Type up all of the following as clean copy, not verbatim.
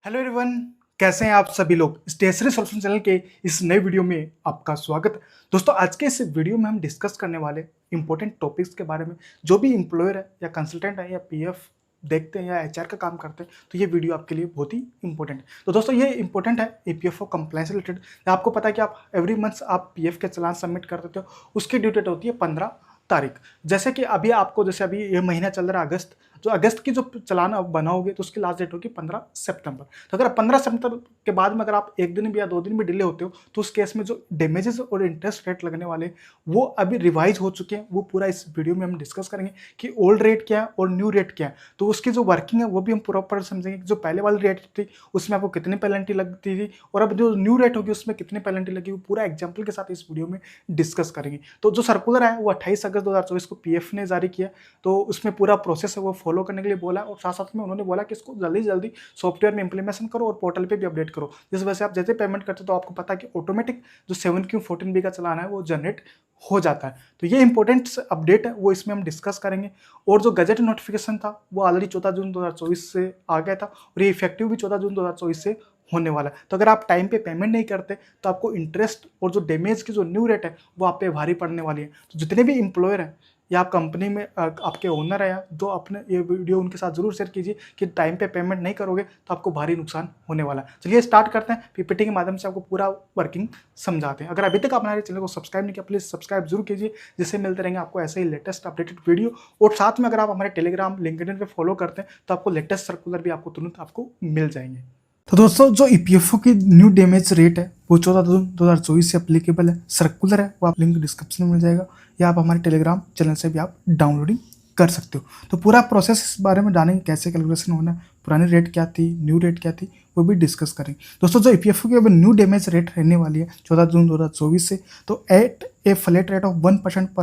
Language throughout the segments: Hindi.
हेलो एवरीवन, कैसे हैं आप सभी लोग। स्टेशनरी सॉल्यूशन चैनल के इस नए वीडियो में आपका स्वागत। दोस्तों, आज के इस वीडियो में हम डिस्कस करने वाले इंपॉर्टेंट टॉपिक्स के बारे में। जो भी एम्प्लॉयर है या कंसल्टेंट है या पीएफ देखते हैं या एचआर का काम करते हैं, तो ये वीडियो आपके लिए बहुत ही इंपॉर्टेंट है। तो दोस्तों, ये इंपॉर्टेंट है ईपीएफओ कंप्लायंस रिलेटेड। आपको पता है कि आप एवरी मंथ आप पीएफ के चालान सबमिट कर देते हो। उसकी ड्यू डेट होती है 15 तारीख। जैसे कि अभी आपको, जैसे अभी ये महीना चल रहा है अगस्त, जो अगस्त की जो चालान आप बनाओगे तो उसकी लास्ट डेट होगी 15 सितंबर। तो अगर 15 सितंबर के बाद में अगर आप एक दिन भी या 2 दिन भी डिले होते हो, तो उस केस में जो डैमेजेस और इंटरेस्ट रेट लगने वाले वो अभी रिवाइज हो चुके हैं। वो पूरा इस वीडियो में हम डिस्कस करेंगे कि ओल्ड रेट क्या है और न्यू रेट क्या है। तो उसकी जो वर्किंग है वो भी हम प्रॉपर समझेंगे कि जो पहले वाली रेट थी उसमें आपको कितनी पेनल्टी लगती थी और अब जो न्यू रेट होगी उसमें कितनी पेनल्टी लगी, वो पूरा एग्जाम्पल के साथ इस वीडियो में डिस्कस करेंगे। तो जो सर्कुलर है वो 28 अगस्त 2024 को पीएफ ने जारी किया। तो उसमें पूरा प्रोसेस है वो फॉलो करने के लिए बोला, और साथ साथ में उन्होंने बोला कि इसको जल्दी जल्दी सॉफ्टवेयर में इंप्लीमेंटेशन करो और पोर्टल पे भी अपडेट करो। जिस वजह से आप जैसे पेमेंट करते हो तो आपको पता है कि ऑटोमेटिक जो 7Q14B का चालान है वो जनरेट हो जाता है। तो ये इंपॉर्टेंट अपडेट है, वो इसमें हम डिस्कस करेंगे। और जो गजट नोटिफिकेशन था वो ऑलरेडी 14 जून 2024 से आ गया था और ये इफेक्टिव भी 14 जून 2024 से होने वाला है। तो अगर आप टाइम पे पेमेंट नहीं करते तो आपको इंटरेस्ट और जो डैमेज की जो न्यू रेट है वो आप पे भारी पड़ने वाली है। तो जितने भी एम्प्लॉयर हैं या आप कंपनी में आपके ओनर है, या जो अपने ये वीडियो उनके साथ जरूर शेयर कीजिए कि टाइम पे पेमेंट नहीं करोगे तो आपको भारी नुकसान होने वाला है। चलिए स्टार्ट करते हैं, पीपीटी के माध्यम से आपको पूरा वर्किंग समझाते हैं। अगर अभी तक आप हमारे चैनल को सब्सक्राइब नहीं किया, प्लीज़ सब्सक्राइब जरूर कीजिए, जिससे मिलते रहेंगे आपको ऐसे ही लेटेस्ट अपडेटेड वीडियो। और साथ में अगर आप हमारे टेलीग्राम लिंक्डइन पे फॉलो करते हैं तो आपको लेटेस्ट सर्कुलर भी आपको तुरंत आपको मिल जाएंगे। तो दोस्तों, जो ईपीएफओ की न्यू डैमेज रेट है वो 14 जून 2024 से एप्लीकेबल है। सर्कुलर है, वो आप लिंक डिस्क्रिप्शन में मिल जाएगा, या आप हमारे टेलीग्राम चैनल से भी आप डाउनलोडिंग कर सकते हो। तो पूरा प्रोसेस इस बारे में जानेंगे, कैसे कैलकुलेशन होना है, पुरानी रेट क्या थी, न्यू रेट क्या थी, वो भी डिस्कस करेंगे। दोस्तों, जो ईपीएफओ की अब न्यू डैमेज रेट रहने वाली है 14 जून 2024 से, तो at a flat rate of 1%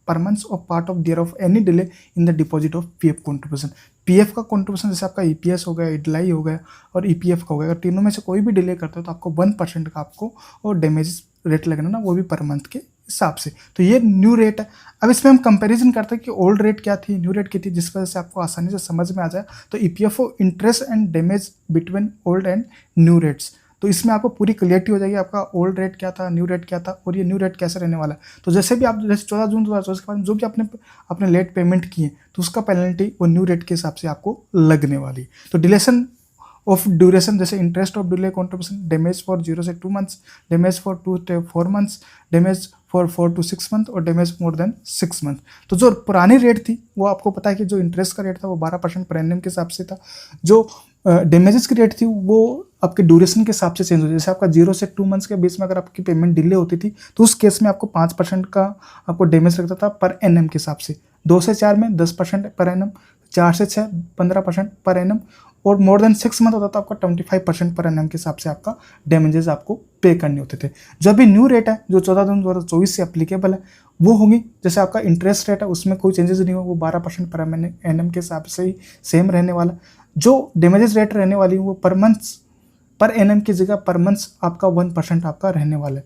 per month और part of there of any delay in the deposit of PF contribution. PF का कॉन्ट्रीब्यूशन जैसे आपका ईपीएस हो गया, इडलाई हो गया और ईपीएफ का हो गया, अगर तीनों में से कोई भी डिले करते हो तो आपको 1% का आपको और डैमेज रेट लगना ना, वो भी पर मंथ के हिसाब से। तो ये न्यू रेट है। अब इसमें हम कंपैरिजन करते हैं कि ओल्ड रेट क्या थी, न्यू रेट क्या थी, जिस वजह से आपको आसानी से समझ में आ जाए। तो EPFO interest and damage between old and new rates, तो इसमें आपको पूरी क्लियरिटी हो जाएगी आपका ओल्ड रेट क्या था, न्यू रेट क्या था और ये न्यू रेट कैसे रहने वाला है। तो जैसे भी आप, जैसे 14 जून 2024 के बाद जो भी अपने लेट पेमेंट किए तो उसका पेनल्टी वो न्यू रेट के हिसाब से आपको लगने वाली। तो डिलेशन ऑफ ड्यूरेशन, जैसे interest of delay contribution, damage for 0 से 2 मंथ्स, डैमेज फॉर 2 से 4 months, damage for 4 to 6 month और डैमेज मोर देन 6 मंथ। तो जो पुरानी रेट थी वो आपको पता है कि जो इंटरेस्ट का रेट था वो 12% पर एनम के हिसाब से था। जो डैमेजेस की रेट थी वो आपके ड्यूरेशन के हिसाब से चेंज हो, जैसे आपका 0 से 2 मंथ्स के बीच में अगर आपकी पेमेंट डिले होती थी तो उस केस में आपको 5% का आपको डैमेज लगता था पर एनम के हिसाब से। 2 से 4 में 10% पर एनम, 4 से 6 15% पर एनम, और मोर देन 6 मंथ होता था आपका 25% पर एनम के हिसाब से आपका डैमेजेस आपको पे करने होते थे। जो अभी न्यू रेट है जो 14 जून 2024 से एप्लीकेबल है वो होगी, जैसे आपका इंटरेस्ट रेट है उसमें कोई चेंजेस नहीं हो, वो 12% पर एनम के हिसाब से ही सेम रहने वाला। जो डैमेजेस रेट रहने वाली वो पर मंथ पर एनम की जगह पर मंथ आपका 1% आपका रहने वाला है।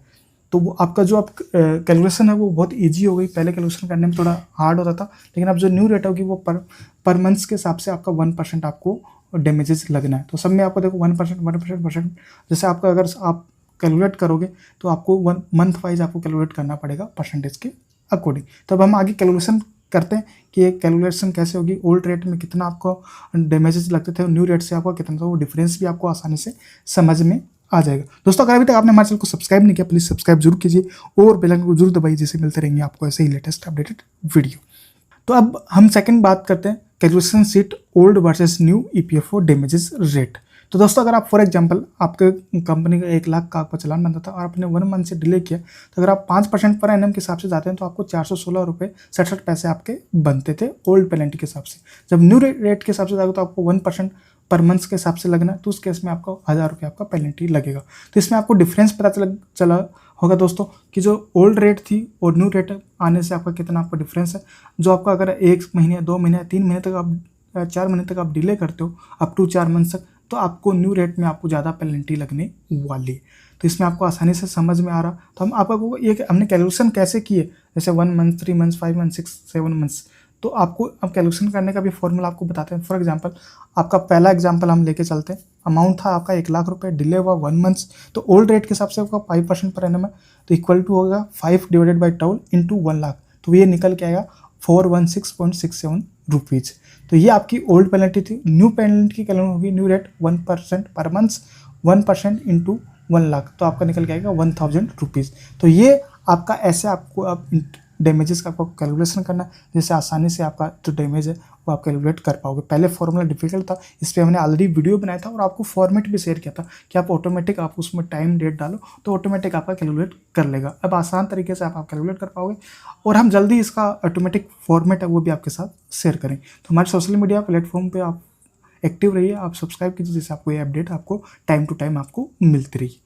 तो वो आपका जो आप कैलकुलेशन है वो बहुत इजी हो गई, पहले कैलकुलेशन करने में थोड़ा हार्ड होता था, लेकिन अब जो न्यू रेट होगी वो पर मंथ के हिसाब से आपका 1% आपको डैमेजेस लगना है। तो सब में आपको देखो 1%, जैसे आपका अगर आप कैलकुलेट करोगे तो आपको मंथ वाइज आपको कैलकुलेट करना पड़ेगा परसेंटेज के अकॉर्डिंग। तो अब हम आगे कैलकुलेशन करते हैं कि ये कैलकुलेशन कैसे होगी, ओल्ड रेट में कितना आपको डैमेजेस लगते थे और न्यू रेट से आपको कितना, तो वो डिफरेंस भी आपको आसानी से समझ में आ जाएगा। दोस्तों, अगर अभी तक आपने हमारे चैनल को सब्सक्राइब नहीं किया, प्लीज़ सब्सक्राइब जरूर कीजिए और बेल आइकन को जरूर दबाइए, जिससे मिलते रहेंगे आपको ऐसे ही लेटेस्ट अपडेटेड वीडियो। तो अब हम सेकंड बात करते हैं calculation sheet old versus new EPFO damages rate. तो दोस्तों, अगर आप फॉर एग्जांपल आपके कंपनी का 1 लाख का आपका चालान बनता था और आपने 1 मंथ से डिले किया, तो अगर आप 5% पर एनम के हिसाब से जाते हैं तो आपको 416 रुपये 67 पैसे आपके बनते थे ओल्ड पेनल्टी के हिसाब से। जब न्यू रेट के हिसाब से जाएगा तो आपको 1% पर मंथ के हिसाब से लगना है, तो उस केस में आपको 1000 रुपये आपका पेनल्टी लगेगा। तो इसमें आपको डिफरेंस पता चला होगा दोस्तों कि जो ओल्ड रेट थी और न्यू रेट आने से आपका कितना आपका डिफरेंस है। जो आपका अगर 1 महीने 2 महीने 3 महीने तक आप 4 महीने तक आप डिले करते हो अप टू 4 मंथ तक, तो आपको न्यू रेट में आपको ज़्यादा पेनल्टी लगने वाली है। तो इसमें आपको आसानी से समझ में आ रहा। तो हम आपको ये हमने कैलकुलेशन कैसे किए, जैसे 1 मंथ 3 मंथ्स 5 मंथ 6 7 मंथ्स, तो आपको अब कैलकुलेशन करने का भी फॉर्मूला आपको बताते हैं। फॉर एग्जांपल आपका पहला एग्जांपल हम लेके चलते हैं। अमाउंट था आपका 1,00,000 रुपये, डिले हुआ 1 मंथ्स, तो ओल्ड रेट के हिसाब से आपका 5% पर एनम है, तो इक्वल टू होगा 5 डिवाइडेड बाई 12 इंटू 1,00,000, तो ये निकल के आएगा 416.67 रुपीज़। तो ये आपकी ओल्ड पेनल्टी थी। न्यू पेनल्टी की कैलकुलेशन होगी, new rate 1% per month, 1% into 1,00,000, तो आपका निकल के आएगा 1,000 रुपीज़। तो ये आपका ऐसे आपको अब डैमेजेस का आपको कैलकुलेशन करना, जैसे आसानी से आपका जो डैमेज है वो आप कैलकुलेट कर पाओगे। पहले फॉर्मूला डिफिकल्ट था, इस पर हमने ऑलरेडी वीडियो बनाया था और आपको फॉर्मेट भी शेयर किया था कि आप ऑटोमेटिक आप उसमें टाइम डेट डालो तो ऑटोमेटिक आपका कैलकुलेट कर लेगा। अब आसान तरीके से आप कैलकुलेट कर पाओगे और हम जल्दी इसका ऑटोमेटिक फॉर्मेट है वो भी आपके साथ शेयर करें। तो हमारे सोशल मीडिया प्लेटफॉर्म पर आप एक्टिव रहिए, आप सब्सक्राइब कीजिए, जिससे आपको ये अपडेट आपको टाइम टू टाइम आपको मिलती रही।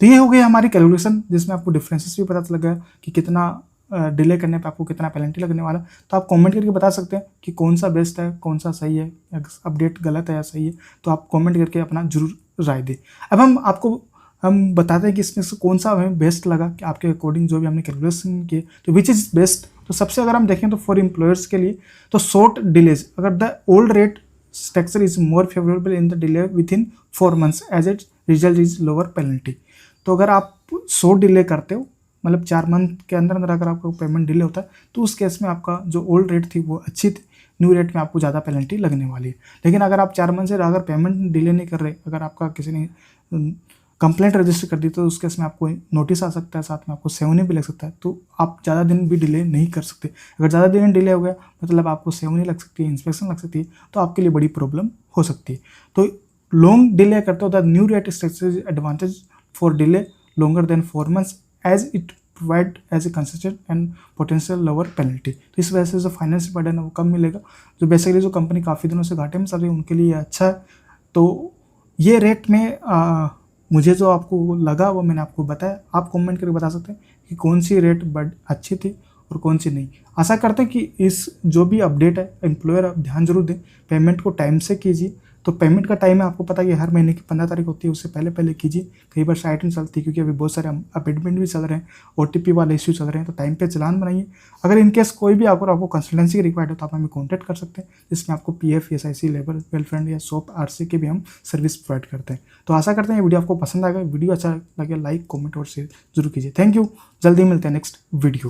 तो ये हो गई हमारी कैलकुलेशन, जिसमें आपको डिफरेंसेस भी पता लगा कि कितना डिले करने पे आपको कितना पेनल्टी लगने वाला। तो आप कमेंट करके बता सकते हैं कि कौन सा बेस्ट है, कौन सा सही है, अपडेट गलत है या सही है, तो आप कमेंट करके अपना जरूर राय दें। अब हम बताते हैं कि इसमें से कौन सा हमें बेस्ट लगा कि आपके अकॉर्डिंग जो भी हमने कैलकुलेशन किए, तो विच इज़ बेस्ट। तो सबसे अगर हम देखें तो फॉर एम्प्लॉयर्स के लिए तो शॉर्ट डिलेज, अगर the old rate structure is more favourable in the delay within 4 months as it result is lower penalty. तो अगर आप शॉर्ट डिले करते हो, मतलब 4 मंथ के अंदर अंदर अगर आपका पेमेंट डिले होता है, तो उस केस में आपका जो ओल्ड रेट थी वो अच्छी थी, न्यू रेट में आपको ज़्यादा पेनल्टी लगने वाली है। लेकिन अगर आप 4 मंथ से अगर पेमेंट डिले नहीं कर रहे, अगर आपका किसी ने कंप्लेंट रजिस्टर कर दी, तो उस केस में आपको नोटिस आ सकता है, साथ में आपको सेवनी भी लग सकता है। तो आप ज़्यादा दिन भी डिले नहीं कर सकते। अगर ज़्यादा दिन डिले हो गया मतलब आपको सेवनी लग सकती है, इंस्पेक्शन लग सकती है, तो आपके लिए बड़ी प्रॉब्लम हो सकती है। तो लॉन्ग डिले करते हो the new rate structure advantage for delay longer than 4 months as it provide as a consistent and potential lower penalty। तो इस वजह से जो फाइनेंस बर्डन है वो कम मिलेगा। जो बेसिकली जो कंपनी काफ़ी दिनों से घाटे में चल रही है उनके लिए अच्छा है। तो ये रेट में मुझे जो आपको लगा वो मैंने आपको बताया। आप कमेंट करके बता सकते हैं कि कौन सी रेट अच्छी थी और कौन सी नहीं। आशा करते हैं कि इस जो भी अपडेट है एम्प्लॉयर आप ध्यान जरूर दें, पेमेंट को टाइम से कीजिए। तो पेमेंट का टाइम है आपको पता है कि हर महीने की 15 तारीख होती है, उससे पहले कीजिए। कई बार साइट नहीं चलती क्योंकि अभी बहुत सारे अपेंडमेंट भी चल रहे हैं, OTP वाले इश्यू चल रहे हैं, तो टाइम पे चलान बनाइए। अगर इनकेस कोई भी आपको कंसल्टेंसी की रिक्वायर्ड हो तो आप हमें कॉन्टैक्ट कर सकते हैं, जिसमें आपको PF, SIC, लेबर वेलफेयर या SOAP, RC की भी हम सर्विस प्रोवाइड करते हैं। तो आशा करते हैं ये वीडियो आपको पसंद आएगा। वीडियो अच्छा लगे लाइक, कॉमेंट और शेयर जरूर कीजिए। थैंक यू, जल्दी मिलते हैं नेक्स्ट वीडियो।